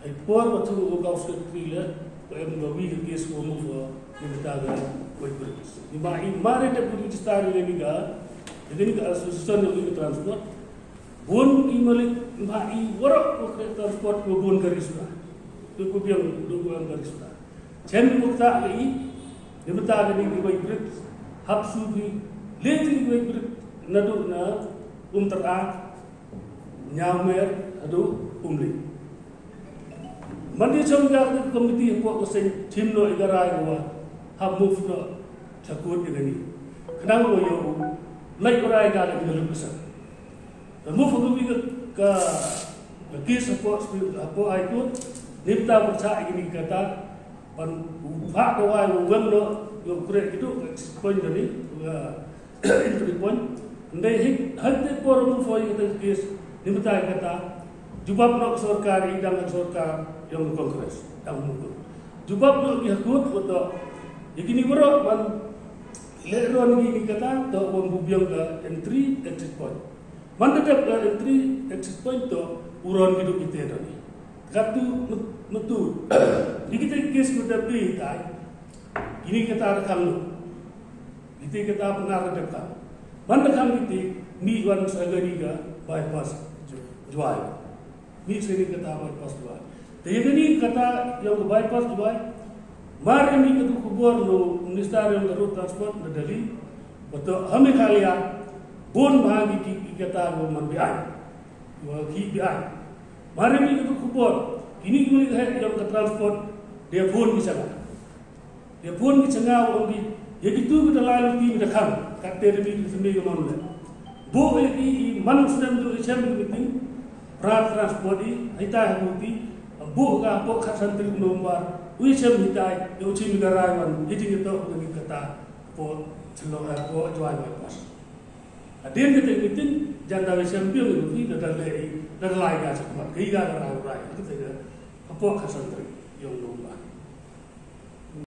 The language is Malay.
Ai por batu o gaus ke trile ko em do wi ke kes ko mu fo ni ta ga ko bris ni ma I mare te puri stari ni ga association of transport bon I malik ma I warak ko transport ko bon karisuna tu ko biang du ko karisuna chen ko ta I ni ta ga ni ko bris hab su bi leti ko bris nadu na tera nyamer adu umli mandi chong ga komiti ko ko sen timno igara ko ha move no chakut igani kanang ko yo lai ko rai ga ga lu kusa move ko bi ka kis ko apo ai ko nipta percha igini kata pan ha ko ai weng no yo kre itu point tadi entry point ndai hik halte por mu foi itu kis nipta kata jubab no sarkar idang sarkar yang kongres dang mu jubab no yakut beto ikini bro man leron ni kata to bom bubiang ka entry exit point man tetap ka entry exit point to uron hidup kita tadi katu metu kita kes kita bi tai ini kita rekam kita benar rekam man rekam kita ni wan sagari ga bypass jual ni sini kata bypass jual Tegani kata yang bypass jual mar ini ketu kubur lo minister yang garut transport nadali betul hame kalia bon bahagi ki kata lo manbian wa ki bian mar ini ketu kubur ini kuli yang ke transport dia bon bisa ongi ya gitu kita lalu tim dekam kate demi sendiri mana bo ini man sedang tu icam meeting pra transport ini kita hamuti bu ka po santri nomor wisem hitai yo chim garawan hiji to ngi kata po chlo po jual pas adin kita mitin janda wisem bio ni da lai ga sakmat ki ga ra itu te po santri yo